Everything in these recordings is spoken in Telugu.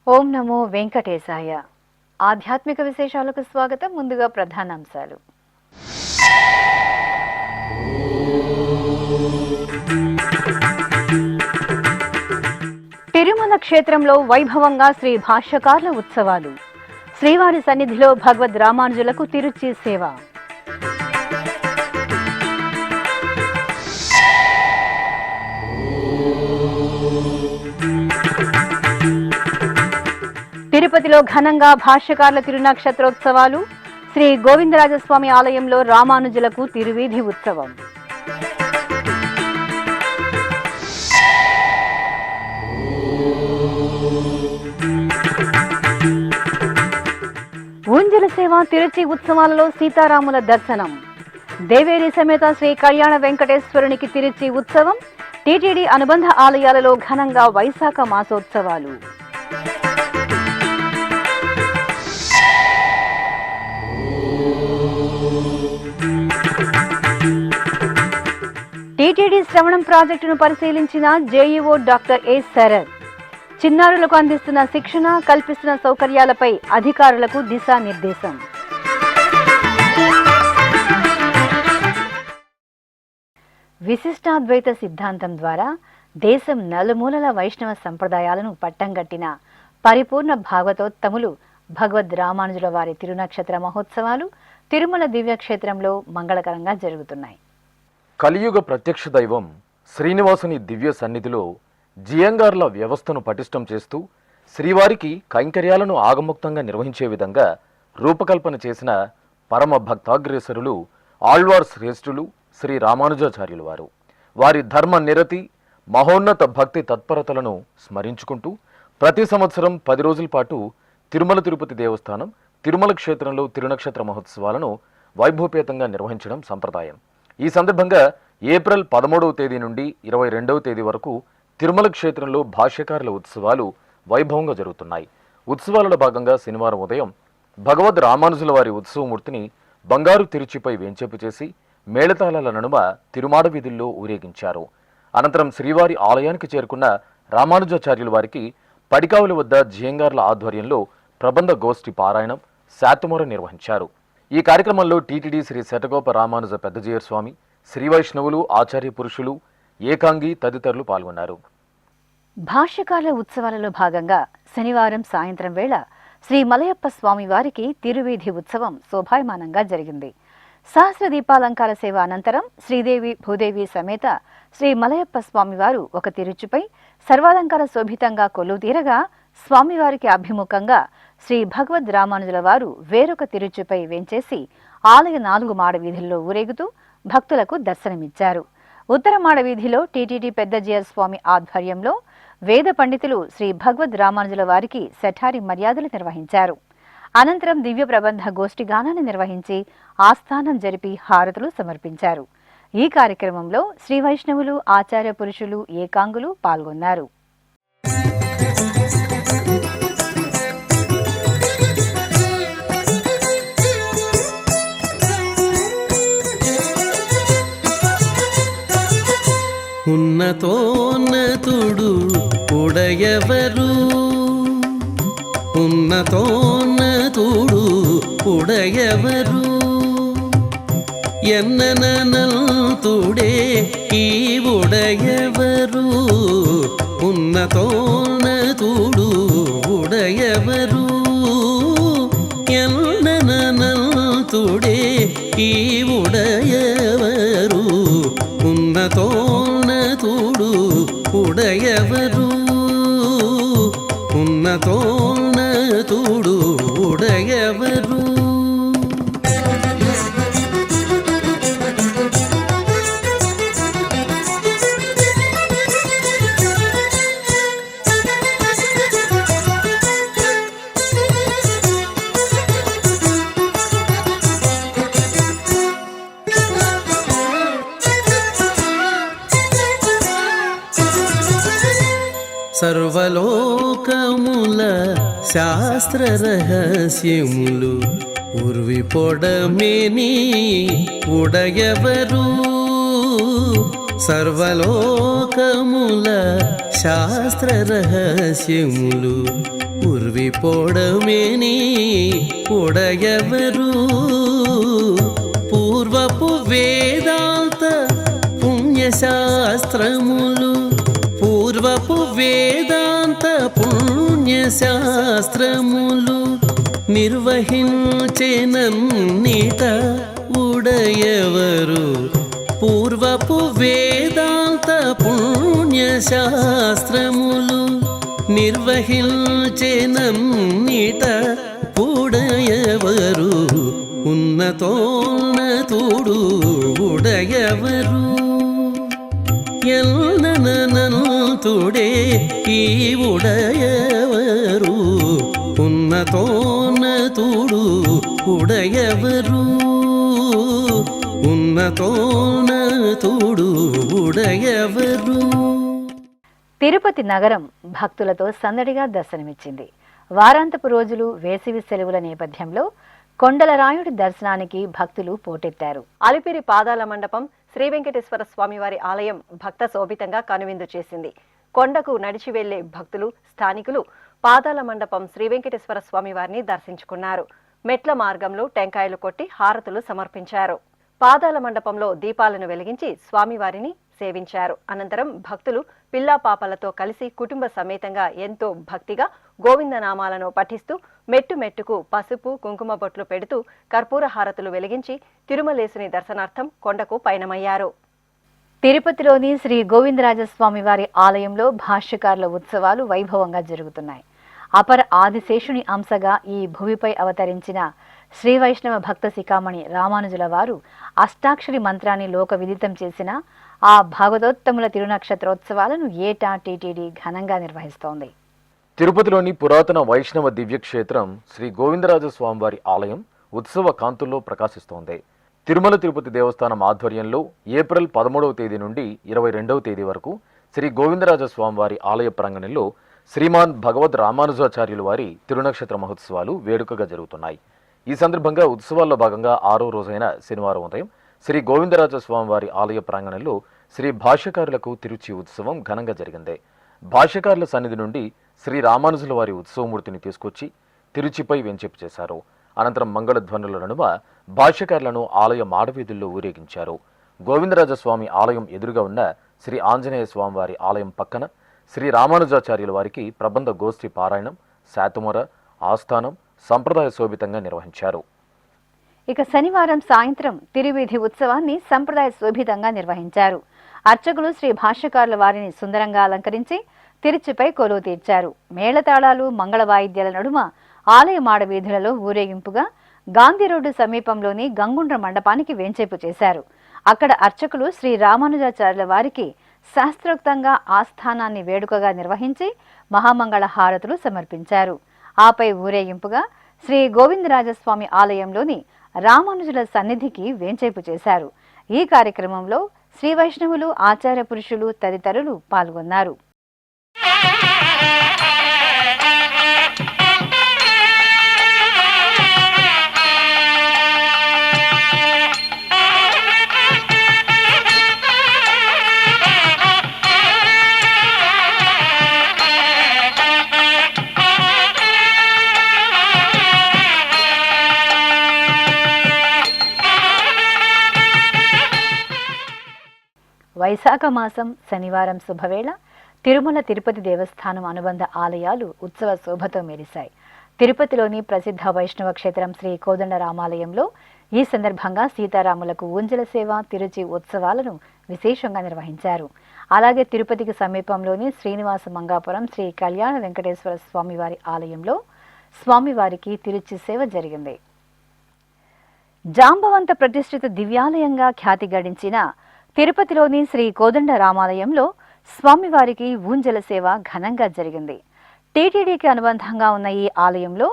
ఓం నమో వెంకటేశాయ. ఆధ్యాత్మిక విశేషాలకు స్వాగతం. ముందుగా ప్రధానాంశాలు. తిరుమల క్షేత్రంలో వైభవంగా శ్రీ భాష్యకారుల ఉత్సవాలు. శ్రీవారి సన్నిధిలో భగవద్ రామానుజులకు తిరుచి సేవ. తిరుపతిలో ఘనంగా భాష్యకారుల తిరునక్షత్రోత్సవాలు. శ్రీ గోవిందరాజస్వామి ఆలయంలో రామానుజులకు తిరువీధి ఉత్సవం. ఊంజల సేవ తిరుచి ఉత్సవాలలో సీతారాముల దర్శనం. దేవేరి సమేత శ్రీ కళ్యాణ వెంకటేశ్వరునికి తిరుచి ఉత్సవం. టీటీడీ అనుబంధ ఆలయాలలో ఘనంగా వైశాఖ మాసోత్సవాలు. టీటీడీ శ్రవణం ప్రాజెక్టును పరిశీలించిన జేఈఓ డాక్టర్ ఏ శరత్. చిన్నారులకు అందిస్తున్న శిక్షణ, కల్పిస్తున్న సౌకర్యాలపై అధికారులకు దిశానిర్దేశం. విశిష్టాద్వైత సిద్ధాంతం ద్వారా దేశం నలుమూలల వైష్ణవ సంప్రదాయాలను పట్టంగట్టిన పరిపూర్ణ భాగవతోత్తములు భగవద్ రామానుజుల వారి తిరునక్షత్ర మహోత్సవాలు తిరుమల దివ్యక్షేత్రంలో మంగళకరంగా జరుగుతున్నాయి. కలియుగ ప్రత్యక్ష దైవం శ్రీనివాసుని దివ్య సన్నిధిలో జియంగార్ల వ్యవస్థను పటిష్టం చేస్తూ శ్రీవారికి కైంకర్యాలను ఆగముక్తంగా నిర్వహించే విధంగా రూపకల్పన చేసిన పరమ భక్తాగ్రేసరులు ఆళ్వార్ శ్రేష్ఠులు శ్రీ రామానుజాచార్యులు వారు. వారి ధర్మ నిరతి, మహోన్నత భక్తి తత్పరతలను స్మరించుకుంటూ ప్రతి సంవత్సరం 10 రోజుల పాటు తిరుమల తిరుపతి దేవస్థానం తిరుమల క్షేత్రంలో తిరునక్షత్ర మహోత్సవాలను వైభవపేతంగా నిర్వహించడం సంప్రదాయం. ఈ సందర్భంగా ఏప్రిల్ 13వ తేదీ నుండి 22వ తేదీ వరకు తిరుమల క్షేత్రంలో భాష్యకారుల ఉత్సవాలు వైభవంగా జరుగుతున్నాయి. ఉత్సవాలలో భాగంగా శనివారం ఉదయం భగవద్ రామానుజుల వారి ఉత్సవమూర్తిని బంగారు తిరుచిపై వేంచేపు చేసి మేళతాళాల నడుమ తిరుమాడ వీధుల్లో ఊరేగించారు. అనంతరం శ్రీవారి ఆలయానికి చేరుకున్న రామానుజాచార్యుల వారికి పడికావుల వద్ద జియంగార్ల ఆధ్వర్యంలో ప్రబంధ గోష్ఠి పారాయణం, శాతమూర నిర్వహించారు. ఈ కార్యక్రమంలో టీటీడీ శ్రీ శటగోప రామానుజ పెద్దజీయర్ స్వామి, శ్రీ వైష్ణవులు, ఆచార్య పురుషులు, ఏకాంగి తదితరులు పాల్గొన్నారు. భాష్యకారుల ఉత్సవాలలో భాగంగా శనివారం సాయంత్రం వేళ శ్రీ మలయప్ప స్వామి వారికి తిరువీధి ఉత్సవం శోభాయమానంగా జరిగింది. సహస్ర దీపాలంకార సేవ అనంతరం శ్రీదేవి భూదేవి సమేత శ్రీ మలయప్ప స్వామివారు ఒక తిరుచుపై సర్వాలంకార శోభితంగా కొలువుతీరగా స్వామివారికి అభిముఖంగా శ్రీ భగవద్ రామానుజుల వారు వేరొక తిరుచుపై వేంచేసి ఆలయ 4 మాడ వీధుల్లో ఊరేగుతూ భక్తులకు దర్శనమిచ్చారు. ఉత్తర మాడ వీధిలో టీటీడీ పెద్దజీయర్ స్వామి ఆధ్వర్యంలో వేద పండితులు శ్రీ భగవద్ రామానుజుల వారికి శఠారి మర్యాదలు నిర్వహించారు. అనంతరం దివ్య ప్రబంధ గోష్ఠి గానాన్ని నిర్వహించి ఆస్థానం జరిపి హారతులు సమర్పించారు. ఈ కార్యక్రమంలో శ్రీ వైష్ణవులు, ఆచార్య పురుషులు, ఏకాంగులు పాల్గొన్నారు. ఉన్నతోన్నతుడు ఉడయవరు, ఉన్నతోన్నతుడు ఉడయవరు, ఎన్ననంతుడే ఈ ఉడయవరు, ఉన్నతోన్నతుడు ఉడయవరు, ఎన్ననంతుడే ఈ ఉడయవరు, ఉన్నతోన్నతుడు ఉడయవరు, ఉన్నతోన్నతుడు ఉడయవరు. సర్వలోకముల శాస్త్ర రహస్యములు ఉర్వి పొడమేని ఉడయవరు సర్వలోకముల శాస్త్ర రహస్యములు ఉర్వి పొడమేని ఉడయవరు పూర్వపు వేదాంత పుణ్యశాస్త్రములు పూర్వపు వేదాంత పుణ్యశాస్త్రములు నిర్వహించెనన్నిట ఉడయవరు పూర్వపు వేదాంత పుణ్యశాస్త్రములు నిర్వహించెనన్నిట ఉడయవరు ఉన్నతోన్నతుడు ఉడయవరు ఎల్ననంతుడే ఈ ఉడయవరు ఉన్నతోన్నతుడు ఉడయవరు ఉన్నతోన్నతుడు ఉడయవరు. తిరుపతి నగరం భక్తులతో సందడిగా దర్శనమిచ్చింది. వారాంతపు రోజులు, వేసవి సెలవుల నేపథ్యంలో కొండలరాయుడి దర్శనానికి భక్తులు పోటెత్తారు. అలిపిరి పాదాల మండపం శ్రీ వెంకటేశ్వర స్వామివారి ఆలయం భక్త శోభితంగా కనువిందు చేసింది. కొండకు నడిచి వెళ్లే భక్తులు, స్థానికులు పాదాల మండపం శ్రీ వెంకటేశ్వర స్వామివారిని దర్శించుకున్నారు. మెట్ల మార్గంలో టెంకాయలు కొట్టి హారతులు సమర్పించారు. పాదాల మండపంలో దీపాలను వెలిగించి స్వామివారిని సేవించారు. అనంతరం భక్తులు పిల్లా పాపలతో కలిసి కుటుంబ సమేతంగా ఎంతో భక్తిగా గోవిందనామాలను పఠిస్తూ మెట్టు మెట్టుకు పసుపు కుంకుమ బొట్లు పెడుతూ కర్పూర హారతులు వెలిగించి తిరుమలేసుని దర్శనార్థం కొండకు పయనమయ్యారు. తిరుపతిలోని శ్రీ గోవిందరాజస్వామి వారి ఆలయంలో భాష్యకారుల ఉత్సవాలు వైభవంగా జరుగుతున్నాయి. అపర ఆదిశేషుని అంశగా ఈ భూమిపై అవతరించిన శ్రీ వైష్ణవ భక్త శిఖామణి రామానుజుల వారు అష్టాక్షరి మంత్రాన్ని లోక విదితం చేసిన ఆ భాగవతోత్తముల తిరునక్షత్రోత్సవాలను ఏటా టీటీడీ ఘనంగా నిర్వహిస్తోంది. తిరుపతిలోని పురాతన వైష్ణవ దివ్యక్షేత్రం శ్రీ గోవిందరాజస్వామివారి ఆలయం ఉత్సవ కాంతుల్లో ప్రకాశిస్తోంది. తిరుమల తిరుపతి దేవస్థానం ఆధ్వర్యంలో ఏప్రిల్ 13వ తేదీ నుండి 22వ తేదీ వరకు శ్రీ గోవిందరాజస్వామివారి ఆలయ ప్రాంగణంలో శ్రీమాన్ భగవద్ రామానుజాచార్యుల వారి తిరునక్షత్ర మహోత్సవాలు వేడుకగా జరుగుతున్నాయి. ఈ సందర్భంగా ఉత్సవాల్లో భాగంగా 6వ రోజైన శనివారం ఉదయం శ్రీ గోవిందరాజస్వామివారి ఆలయ ప్రాంగణంలో శ్రీ భాష్యకారులకు తిరుచి ఉత్సవం ఘనంగా జరిగింది. భాష్యకారుల సన్నిధి నుండి శ్రీ రామానుజుల వారి ఉత్సవమూర్తిని తీసుకొచ్చి తిరుచిపై వెంచేపు చేశారు. అనంతరం మంగళధ్వనుల నడుమ భాష్యకారులను ఆలయ మాడవీధుల్లో ఊరేగించారు. గోవిందరాజస్వామి ఆలయం ఎదురుగా ఉన్న శ్రీ ఆంజనేయ స్వామి వారి ఆలయం పక్కన శ్రీ రామానుజాచార్యుల వారికి ప్రబంధ గోష్ఠి పారాయణం, శాతుమర, ఆస్థానం సంప్రదాయ శోభితంగా నిర్వహించారు. ఇక శనివారం సాయంత్రం తిరువీధి ఉత్సవాన్ని సంప్రదాయ శోభితంగా నిర్వహించారు. అర్చకులు శ్రీ భాష్యకారుల వారిని సుందరంగా అలంకరించి తిరుచిపై కొలువు తీర్చారు. మేళతాళాలు, మంగళ వాయిద్యాల నడుమ ఆలయ మాడవీధులలో ఊరేగింపుగా గాంధీ రోడ్డు సమీపంలోని గంగుండ్ర మండపానికి వేంచేపు చేశారు. అక్కడ అర్చకులు శ్రీ రామానుజాచార్యుల వారికి శాస్త్రోక్తంగా ఆస్థానాన్ని వేడుకగా నిర్వహించి మహామంగళ హారతులు సమర్పించారు. ఆపై ఊరేగింపుగా శ్రీ గోవిందరాజస్వామి ఆలయంలోని రామానుజుల సన్నిధికి వేంచేపు చేశారు. ఈ కార్యక్రమంలో శ్రీ వైష్ణవులు, ఆచార్య పురుషులు తదితరులు పాల్గొన్నారు. వైశాఖ మాసం శనివారం శుభవేళ తిరుమల తిరుపతి దేవస్థానం అనుబంధ ఆలయాలు ఉత్సవ శోభతో మెరిశాయి. తిరుపతిలోని ప్రసిద్ధ వైష్ణవ క్షేత్రం శ్రీ కోదండ రామాలయంలో ఈ సందర్భంగా సీతారాములకు ఊంజల సేవ, తిరుచి ఉత్సవాలను విశేషంగా నిర్వహించారు. అలాగే తిరుపతికి సమీపంలోని శ్రీనివాస మంగాపురం శ్రీ కళ్యాణ వెంకటేశ్వర స్వామివారి ఆలయంలో స్వామివారికి తిరుచి సేవ జరిగింది. జాంబవంత ప్రతిష్ఠిత దివ్యాలయంగా ఖ్యాతి గడించిన తిరుపతిలోని శ్రీ కోదండ రామాలయంలో స్వామివారికి ఊంజల సేవ ఘనంగా జరిగింది. టీటీడీకి అనుబంధంగా ఉన్న ఈ ఆలయంలో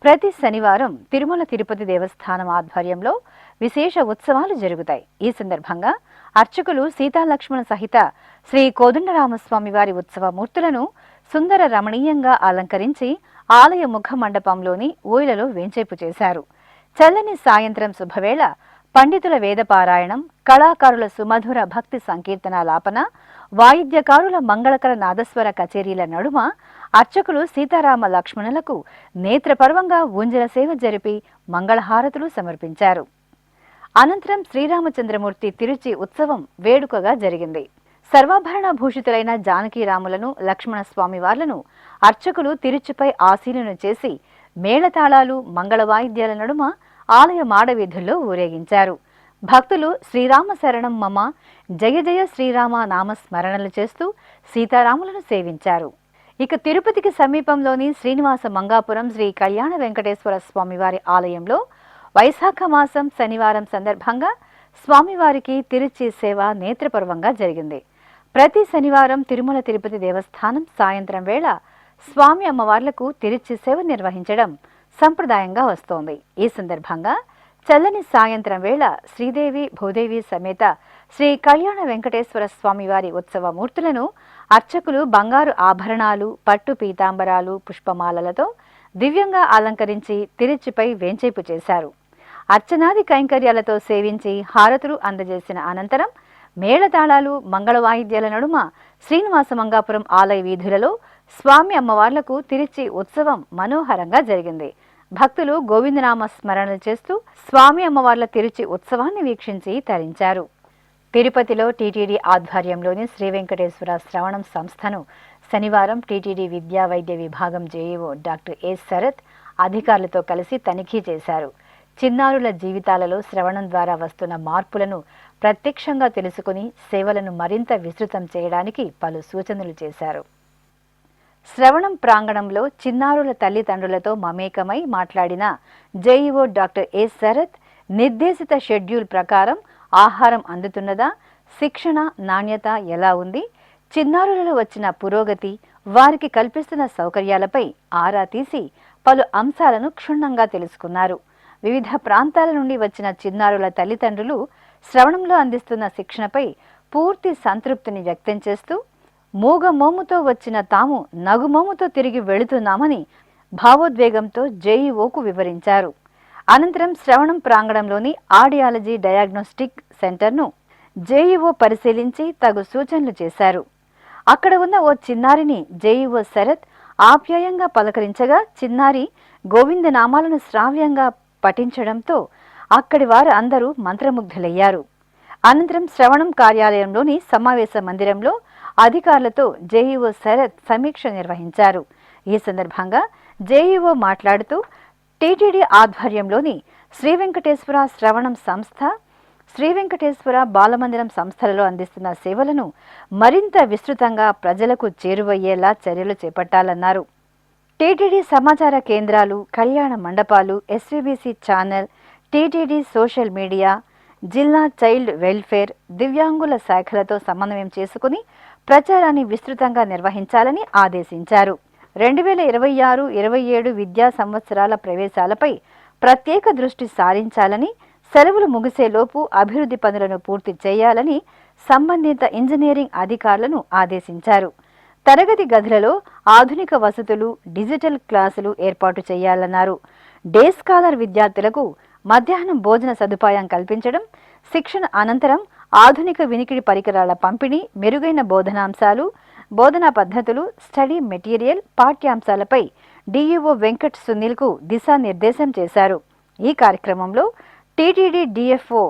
ప్రతి శనివారం తిరుమల తిరుపతి దేవస్థానం ఆధ్వర్యంలో విశేష ఉత్సవాలు జరుగుతాయి. ఈ సందర్భంగా అర్చకులు సీతాలక్ష్మణ సహిత శ్రీ కోదండరామస్వామి వారి ఉత్సవ మూర్తులను సుందర రమణీయంగా అలంకరించి ఆలయ ముఖ మండపంలోని ఊయలలో వేంచేపు చేశారు. చల్లని సాయంత్రం శుభవేళ పండితుల వేదపారాయణం, కళాకారుల సుమధుర భక్తి సంకీర్తనాలాపన, వాయిద్యకారుల మంగళకర నాదస్వర కచేరీల నడుమ అర్చకులు సీతారామ లక్ష్మణులకు నేత్రపర్వంగా ఊంజల సేవ జరిపి మంగళహారతులు సమర్పించారు. అనంతరం శ్రీరామచంద్రమూర్తి తిరుచి ఉత్సవం వేడుకగా జరిగింది. సర్వాభరణ భూషితులైన జానకీరాములను, లక్ష్మణస్వామి వార్లను అర్చకులు తిరుచిపై ఆసీనును చేసి మేళతాళాలు, మంగళ వాయిద్యాల నడుమ ఆలయ మాడవీధుల్లో ఊరేగించారు. భక్తులు శ్రీరామ శరణం మమ, జయ జయ శ్రీరామ నామస్మరణలు చేస్తూ సీతారాములను సేవించారు. ఇక తిరుపతికి సమీపంలోని శ్రీనివాస మంగాపురం శ్రీ కళ్యాణ వెంకటేశ్వర స్వామివారి ఆలయంలో వైశాఖ మాసం శనివారం సందర్భంగా స్వామివారికి తిరుచి సేవ నేత్రపర్వంగా జరిగింది. ప్రతి శనివారం తిరుమల తిరుపతి దేవస్థానం సాయంత్రం వేళ స్వామి అమ్మవార్లకు తిరుచి సేవ నిర్వహించడం సంప్రదాయంగా వస్తోంది. ఈ సందర్భంగా చల్లని సాయంత్రం వేళ శ్రీదేవి భూదేవి సమేత శ్రీ కళ్యాణ వెంకటేశ్వర స్వామివారి ఉత్సవ మూర్తులను అర్చకులు బంగారు ఆభరణాలు, పట్టు పీతాంబరాలు, పుష్పమాలలతో దివ్యంగా అలంకరించి తిరుచిపై వేంచేపు చేశారు. అర్చనాది కైంకర్యాలతో సేవించి హారతులు అందజేసిన అనంతరం మేళతాళాలు, మంగళ వాయిద్యాల నడుమ శ్రీనివాస మంగాపురం ఆలయ వీధులలో స్వామి అమ్మవార్లకు తిరుచి ఉత్సవం మనోహరంగా జరిగింది. భక్తులు గోవిందనామ స్మరణలు చేస్తూ స్వామి అమ్మవార్ల తిరుచి ఉత్సవాన్ని వీక్షించి తరించారు. తిరుపతిలో టీటీడీ ఆధ్వర్యంలోని శ్రీ వెంకటేశ్వర శ్రవణం సంస్థను శనివారం టీటీడీ విద్యా వైద్య విభాగం జేఈఓ డాక్టర్ ఏ శరత్ అధికారులతో కలిసి తనిఖీ చేశారు. చిన్నారుల జీవితాలలో శ్రవణం ద్వారా వస్తున్న మార్పులను ప్రత్యక్షంగా తెలుసుకుని సేవలను మరింత విస్తృతం చేయడానికి పలు సూచనలు చేశారు. శ్రవణం ప్రాంగణంలో చిన్నారుల తల్లిదండ్రులతో మమేకమై మాట్లాడిన జేఈఓ డాక్టర్ ఏ శరత్ నిర్దేశిత షెడ్యూల్ ప్రకారం ఆహారం అందుతున్నదా, శిక్షణ నాణ్యత ఎలా ఉంది, చిన్నారులలో వచ్చిన పురోగతి, వారికి కల్పిస్తున్న సౌకర్యాలపై ఆరా తీసి పలు అంశాలను క్షుణ్ణంగా తెలుసుకున్నారు. వివిధ ప్రాంతాల నుండి వచ్చిన చిన్నారుల తల్లిదండ్రులు శ్రవణంలో అందిస్తున్న శిక్షణపై పూర్తి సంతృప్తిని వ్యక్తం చేస్తూ మూగమోముతో వచ్చిన తాము నగుమోముతో తిరిగి వెళుతున్నామని భావోద్వేగంతో జేఈఓకు వివరించారు. అనంతరం శ్రవణం ప్రాంగణంలోని ఆడియాలజీ డయాగ్నోస్టిక్ సెంటర్ను జేఈఓ పరిశీలించి తగు సూచనలు చేశారు. అక్కడ ఉన్న ఓ చిన్నారిని జేఈఓ శరత్ ఆప్యాయంగా పలకరించగా చిన్నారి గోవిందనామాలను శ్రావ్యంగా పఠించడంతో అక్కడి వారు అందరూ మంత్రముగ్ధులయ్యారు. అనంతరం శ్రవణం కార్యాలయంలోని సమావేశ మందిరంలో అధికారులతో జేఈఓ శరత్ సమీక్ష నిర్వహించారు. ఈ సందర్భంగా జేఈఓ మాట్లాడుతూ టీటీడీ ఆధ్వర్యంలోని శ్రీ వెంకటేశ్వర శ్రవణం సంస్థ, శ్రీ వెంకటేశ్వర బాలమందిరం సంస్థలలో అందిస్తున్న సేవలను మరింత విస్తృతంగా ప్రజలకు చేరువయ్యేలా చర్యలు చేపట్టాలన్నారు. టీటీడీ సమాచార కేంద్రాలు, కళ్యాణ మండపాలు, SVBC channel, TTD social media, జిల్లా చైల్డ్ వెల్ఫేర్, దివ్యాంగుల శాఖలతో సమన్వయం చేసుకుని ప్రచారాన్ని విస్తృతంగా నిర్వహించాలని ఆదేశించారు. 2026-27 విద్యా సంవత్సరాల ప్రవేశాలపై ప్రత్యేక దృష్టి సారించాలని, సెలవులు ముగిసేలోపు అభివృద్ధి పనులను పూర్తి చేయాలని సంబంధిత ఇంజనీరింగ్ అధికారులను ఆదేశించారు. తరగతి గదులలో ఆధునిక వసతులు, డిజిటల్ క్లాసులు ఏర్పాటు చేయాలన్నారు. డే స్కాలర్ విద్యార్థులకు మధ్యాహ్నం భోజన సదుపాయం కల్పించడం, శిక్షణ అనంతరం ఆధునిక వినికిడి పరికరాల పంపిణీ, మెరుగైన బోధనాంశాలు, బోధనా పద్ధతులు, స్టడీ మెటీరియల్, పాఠ్యాంశాలపై డీఈఓ వెంకట్ సునీల్కు దిశానిర్దేశం చేశారు. ఈ కార్యక్రమంలో TTD DFO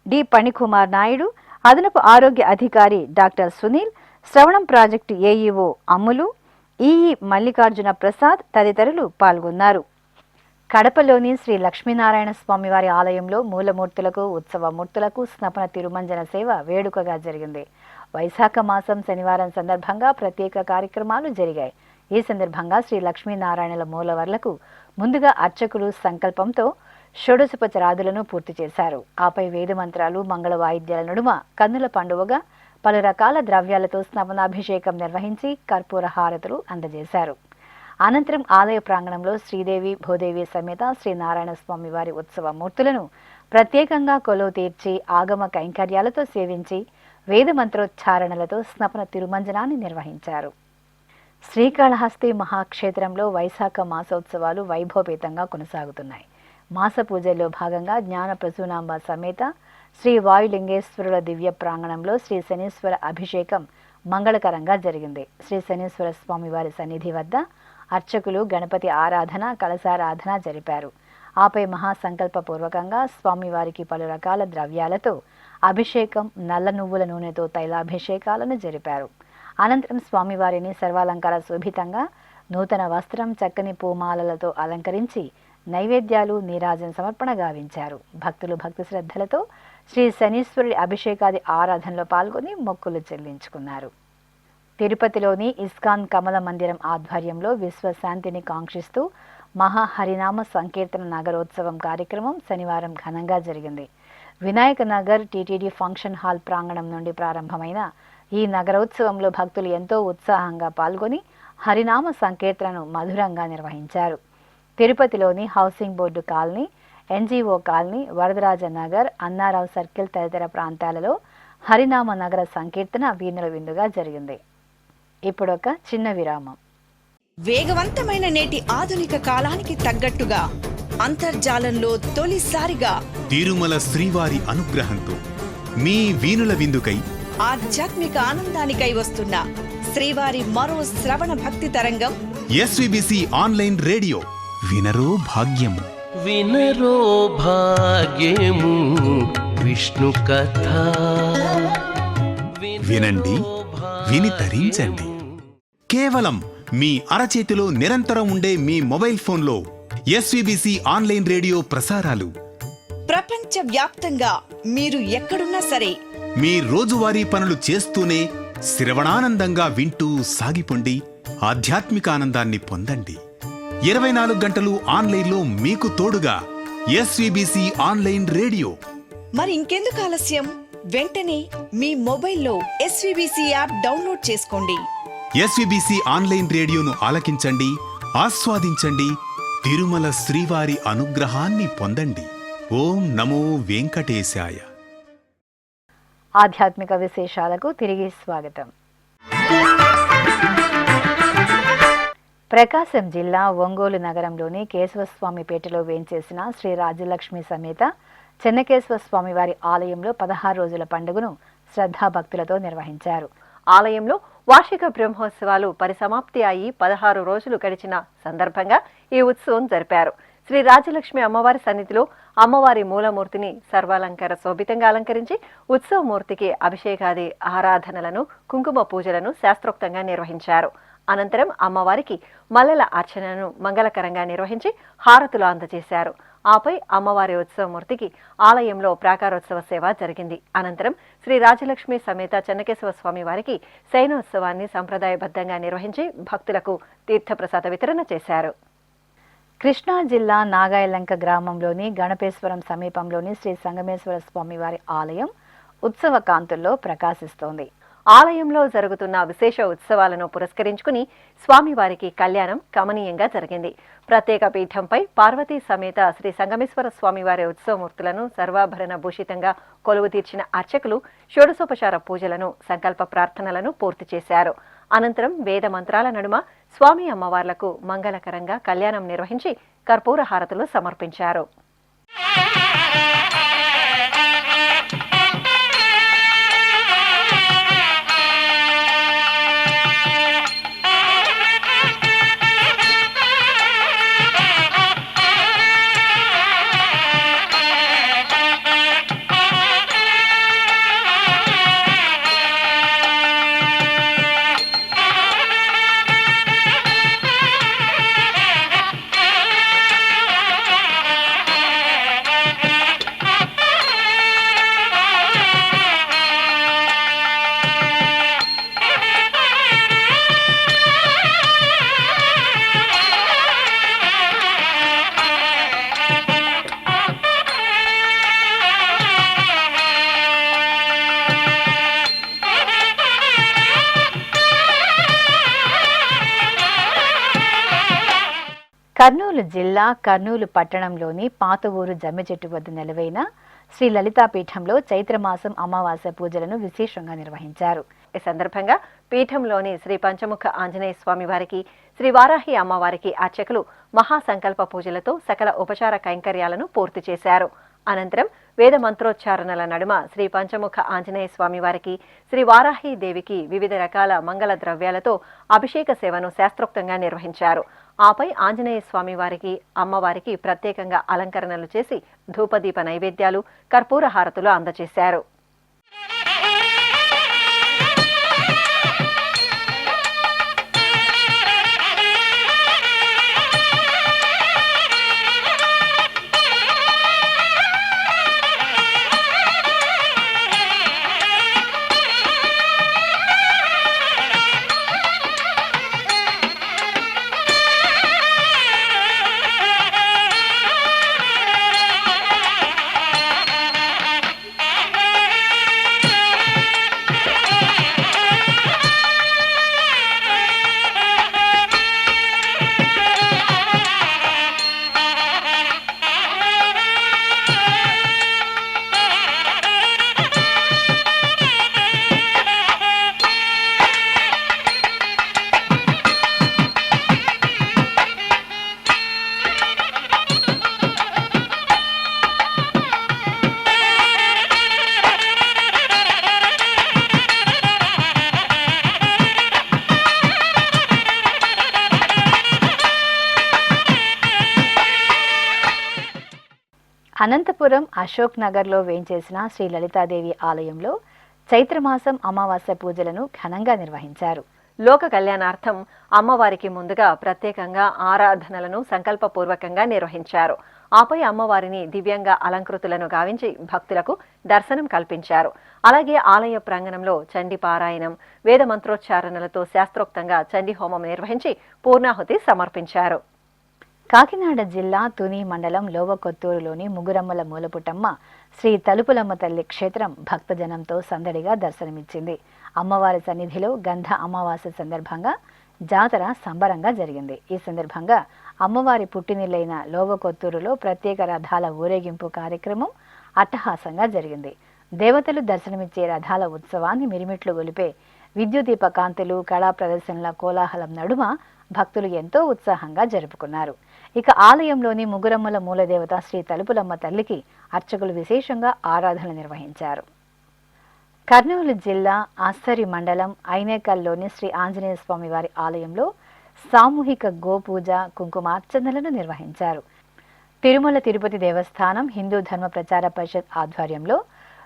D Panikumar Naidu, అదనపు ఆరోగ్య అధికారి doctor Sunil, Shravanam project AEO Ammulu, EE Mallikarjuna Prasad తదితరులు పాల్గొన్నారు. కడపలోని శ్రీ లక్ష్మీనారాయణ స్వామివారి ఆలయంలో మూలమూర్తులకు, ఉత్సవమూర్తులకు స్నపన తిరుమంజన సేవ వేడుకగా జరిగింది. వైశాఖ మాసం శనివారం సందర్భంగా ప్రత్యేక కార్యక్రమాలు జరిగాయి. ఈ సందర్భంగా శ్రీ లక్ష్మీనారాయణల మూలవర్లకు ముందుగా అర్చకులు సంకల్పంతో షోడశోపచారాదులను పూర్తి చేశారు. ఆపై వేదమంత్రాలు, మంగళ వాయిద్యాల నడుమ కన్నుల పండువగా పలు రకాల ద్రవ్యాలతో స్నపనాభిషేకం నిర్వహించి కర్పూర హారతులు అందజేశారు. అనంతరం ఆలయ ప్రాంగణంలో శ్రీదేవి భూదేవి సమేత శ్రీ నారాయణ స్వామి వారి ఉత్సవ మూర్తులను ప్రత్యేకంగా కొలువు తీర్చి ఆగమ కైంకర్యాలతో సేవించి వేద మంత్రోచ్చారణలతో స్నపన తిరుమంజనాన్ని నిర్వహించారు. శ్రీకాళహస్తి మహాక్షేత్రంలో వైశాఖ మాసోత్సవాలు వైభవపేతంగా కొనసాగుతున్నాయి. మాస పూజల్లో భాగంగా జ్ఞాన ప్రసూనాంబ సమేత శ్రీ వాయులింగేశ్వరుల దివ్య ప్రాంగణంలో శ్రీ శనీశ్వర అభిషేకం మంగళకరంగా జరిగింది. శ్రీ శనీశ్వర స్వామివారి సన్నిధి వద్ద అర్చకులు గణపతి ఆరాధన, కలశారాధన జరిపారు. ఆపై మహాసంకల్పపూర్వకంగా స్వామివారికి పలు రకాల ద్రవ్యాలతో అభిషేకం, నల్ల నువ్వుల నూనెతో తైలాభిషేకాలను జరిపారు. అనంతరం స్వామివారిని సర్వాలంకార శోభితంగా నూతన వస్త్రం, చక్కని పూమాలలతో అలంకరించి నైవేద్యాలు, నీరాజన సమర్పణ గావించారు. భక్తులు భక్తి శ్రద్ధలతో శ్రీ శనీశ్వరుడి అభిషేకాది ఆరాధనలో పాల్గొని మొక్కులు చెల్లించుకున్నారు. తిరుపతిలోని ఇస్కాన్ కమల మందిరం ఆధ్వర్యంలో విశ్వశాంతిని కాంక్షిస్తూ మహాహరినామ సంకీర్తన నగరోత్సవం కార్యక్రమం శనివారం ఘనంగా జరిగింది. Vinayaka Nagar TTD function hall ప్రాంగణం నుండి ప్రారంభమైన ఈ నగరోత్సవంలో భక్తులు ఎంతో ఉత్సాహంగా పాల్గొని హరినామ సంకీర్తనను మధురంగా నిర్వహించారు. తిరుపతిలోని housing board colony, NGO colony, Varadaraja Nagar, Anna Rao circle తదితర ప్రాంతాలలో హరినామ నగర సంకీర్తన వీణుల విందుగా జరిగింది. ఇప్పుడొక చిన్న విరామం. వేగవంతమైన నేటి ఆధునిక కాలానికి తగ్గట్టుగా అంతర్జాలంలో తొలిసారిగా తిరుమల శ్రీవారి అనుగ్రహంతో మీ వీణుల విందుకై ఆధ్యాత్మిక ఆనందానికై వస్తున్న శ్రీవారి మరో శ్రవణ భక్తి తరంగం ఎస్విబిసి ఆన్లైన్ రేడియో వినరో భాగ్యము. వినరో భాగ్యము విష్ణు కథ. వినండి, విని తరించండి. కేవలం మీ అరచేతిలో నిరంతరం ఉండే మీ మొబైల్ ఫోన్లో ఎస్విబిసి ఆన్లైన్ రేడియో ప్రసారాలు ప్రపంచ వ్యాప్తంగా మీరు ఎక్కడున్నా సరే మీ రోజువారీ పనులు చేస్తూనే శ్రవణానందంగా వింటూ సాగిపోండి, ఆధ్యాత్మిక ఆనందాన్ని పొందండి. 24 గంటలు ఆన్లైన్లో మీకు తోడుగా ఎస్విబిసి ఆన్లైన్ రేడియో. మరి ఇంకెందుకు ఆలస్యం? వెంటనే మీ మొబైల్లో ఎస్విబిసి యాప్ డౌన్లోడ్ చేసుకోండి. ఎస్విబిసి ఆన్లైన్ రేడియోను ఆలకించండి, ఆస్వాదించండి, తిరుమల శ్రీవారి అనుగ్రహాన్ని పొందండి. ఓం నమో వెంకటేశాయ. ఆధ్యాత్మిక విశేషాలకు తిరిగి స్వాగతం. ప్రకాశం జిల్లా ఒంగోలు నగరంలోని కేశవస్వామిపేటలో వేంచేసిన శ్రీ రాజలక్ష్మి సమేత చెన్నకేశవ స్వామివారి ఆలయంలో 16 రోజుల పండుగను శ్రద్ధాభక్తులతో నిర్వహించారు. ఆలయంలో వార్షిక బ్రహ్మోత్సవాలు పరిసమాప్తి అయి 16 రోజులు గడిచిన సందర్భంగా ఈ ఉత్సవం జరిపారు. శ్రీ రాజలక్ష్మి అమ్మవారి సన్నిధిలో అమ్మవారి మూలమూర్తిని సర్వాలంకార శోభితంగా అలంకరించి ఉత్సవమూర్తికి అభిషేకాది ఆరాధనలను, కుంకుమ పూజలను శాస్త్రోక్తంగా నిర్వహించారు. అనంతరం అమ్మవారికి మల్లెల అర్చనను మంగళకరంగా నిర్వహించి హారతులు అందజేశారు. ఆపై అమ్మవారి ఉత్సవమూర్తికి ఆలయంలో ప్రాకారోత్సవ సేవ జరిగింది. అనంతరం శ్రీ రాజలక్ష్మి సమేత చెన్నకేశవ స్వామి వారికి శయనోత్సవాన్ని సంప్రదాయబద్ధంగా నిర్వహించి భక్తులకు తీర్థప్రసాద వితరణ చేశారు. కృష్ణా జిల్లా నాగాయలంక గ్రామంలోని గణపేశ్వరం సమీపంలోని శ్రీ సంగమేశ్వర స్వామివారి ఆలయం ఉత్సవ కాంతుల్లో ప్రకాశిస్తోంది. ఆలయంలో జరుగుతున్న విశేష ఉత్సవాలను పురస్కరించుకుని స్వామివారికి కళ్యాణం కమనీయంగా జరిగింది. ప్రత్యేక పీఠంపై పార్వతీ సమేత శ్రీ సంగమేశ్వర స్వామివారి ఉత్సవమూర్తులను సర్వాభరణ భూషితంగా కొలువు తీర్చిన అర్చకులు షోడశోపచార పూజలను, సంకల్ప ప్రార్థనలను పూర్తి చేశారు. అనంతరం వేద మంత్రాల నడుమ స్వామి అమ్మవార్లకు మంగళకరంగా కళ్యాణం నిర్వహించి కర్పూర హారతులు సమర్పించారు. కర్నూలు జిల్లా కర్నూలు పట్టణంలోని పాత ఊరు జమ్మిచెట్టు వద్ద నెలవైన శ్రీ లలితాపీఠంలో చైత్రమాసం అమావాస్య పూజలను విశేషంగా నిర్వహించారు. ఈ సందర్భంగా పీఠంలోని శ్రీ పంచముఖ ఆంజనేయ స్వామి వారికి, శ్రీ వారాహి అమ్మవారికి అర్చకులు మహాసంకల్ప పూజలతో సకల ఉపచార కైంకర్యాలను పూర్తి చేశారు. అనంతరం వేద మంత్రోచ్చారణల నడుమ శ్రీ పంచముఖ ఆంజనేయ స్వామి వారికి, శ్రీ వారాహి దేవికి వివిధ రకాల మంగళ ద్రవ్యాలతో అభిషేక సేవను శాస్త్రోక్తంగా నిర్వహించారు. ఆపై ఆంజనేయ స్వామి వారికి, అమ్మవారికి ప్రత్యేకంగా అలంకరణలు చేసి ధూపదీప నైవేద్యాలు, కర్పూర హారతులు అందజేశారు. అనంతపురం అశోక్ నగర్లో వేంచేసిన శ్రీ లలితాదేవి ఆలయంలో చైత్రమాసం అమావాస్య పూజలను ఘనంగా నిర్వహించారు. లోక కళ్యాణార్థం అమ్మవారికి ముందుగా ప్రత్యేకంగా ఆరాధనలను సంకల్పపూర్వకంగా నిర్వహించారు. ఆపై అమ్మవారిని దివ్యంగా అలంకృతులను గావించి భక్తులకు దర్శనం కల్పించారు. అలాగే ఆలయ ప్రాంగణంలో చండీ పారాయణం, వేద మంత్రోచ్చారణలతో శాస్త్రోక్తంగా చండీ హోమం నిర్వహించి పూర్ణాహుతి సమర్పించారు. కాకినాడ జిల్లా తుని మండలం లోవకొత్తూరులోని ముగురమ్మల మూలపుటమ్మ శ్రీ తలుపులమ్మ తల్లి క్షేత్రం భక్తజనంతో సందడిగా దర్శనమిచ్చింది. అమ్మవారి సన్నిధిలో గంధ అమావాస్య సందర్భంగా జాతర సంబరంగా జరిగింది. ఈ సందర్భంగా అమ్మవారి పుట్టినిల్లైన లోవకొత్తూరులో ప్రత్యేక రథాల ఊరేగింపు కార్యక్రమం అట్టహాసంగా జరిగింది. దేవతలు దర్శనమిచ్చే రథాల ఉత్సవాన్ని మిరిమిట్లు గొలిపే విద్యుదీప కాంతులు, కళా ప్రదర్శనల కోలాహలం నడుమ భక్తులు ఎంతో ఉత్సాహంగా జరుపుకున్నారు. ఇక ఆలయంలోని ముగురమ్మల మూలదేవత శ్రీ తలుపులమ్మ తల్లికి అర్చకులు విశేషంగా ఆరాధనలు నిర్వహించారు. కర్నూలు జిల్లా ఆస్తరి మండలం ఐనేకల్లోని శ్రీ ఆంజనేయ స్వామి వారి ఆలయంలో సామూహిక గోపూజ, కుంకుమార్చనలను నిర్వహించారు. తిరుమల తిరుపతి దేవస్థానం హిందూ ధర్మ ప్రచార పరిషత్ ఆధ్వర్యంలో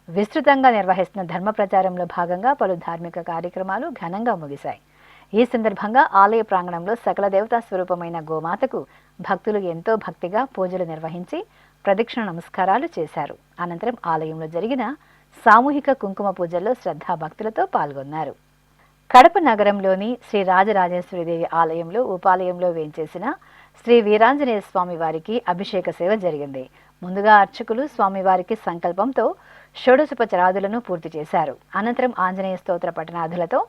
విస్తృతంగా నిర్వహిస్తున్న ధర్మ ప్రచారంలో భాగంగా పలు ధార్మిక కార్యక్రమాలు ఘనంగా ముగిశాయి. ఈ సందర్భంగా ఆలయ ప్రాంగణంలో సకల దేవతా స్వరూపమైన గోమాతకు భక్తులు ఎంతో భక్తిగా పూజలు నిర్వహించి ప్రదక్షిణ నమస్కారాలు చేశారు. అనంతరం ఆలయంలో జరిగిన సామూహిక కుంకుమ పూజల్లో శ్రద్ధాభక్తులతో పాల్గొన్నారు. కడప నగరంలోని శ్రీ రాజరాజేశ్వరిదేవి ఆలయంలో ఉపాలయంలో వేంచేసిన శ్రీ వీరాంజనేయ స్వామి వారికి అభిషేక సేవ జరిగింది. ముందుగా అర్చకులు స్వామివారికి సంకల్పంతో షోడశోపచారాదులను పూర్తి చేశారు. అనంతరం ఆంజనేయ స్తోత్ర పఠనాదులతో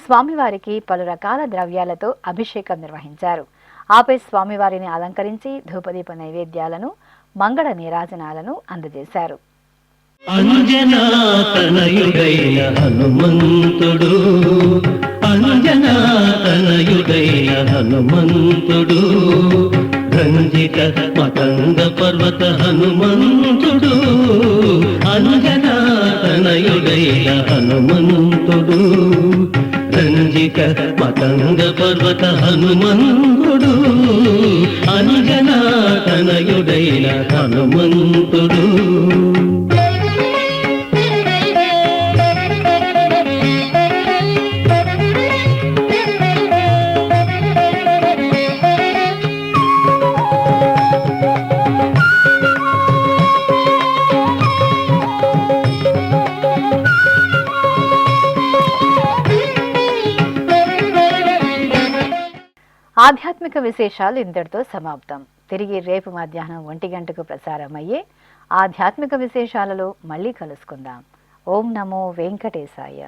స్వామివారికి పలు రకాల ద్రవ్యాలతో అభిషేకం నిర్వహించారు. ఆపై స్వామివారిని అలంకరించి ధూపదీప నైవేద్యాలను, మంగళ నీరాజనాలను అందజేశారు. అంజనాతనయుడైన హనుమంతుడు, అంజనాతనయుడైన హనుమంతుడు, రంజిత మతంగ పర్వత హనుమంతుడు, అంజనాతనయుడైన హనుమంతుడు, రంజిక మతంగ పర్వత హనుమంతుడు, అంజనాతనయుడైన హనుమంతుడు. ఆధ్యాత్మిక విశేషాలు ఇంతటితో సమాప్తం. తిరిగి రేపు మధ్యాహ్నం 1 గంటకు ప్రసారమయ్యే ఆధ్యాత్మిక విశేషాలలో మళ్ళీ కలుసుకుందాం. ఓం నమో వెంకటేశాయ.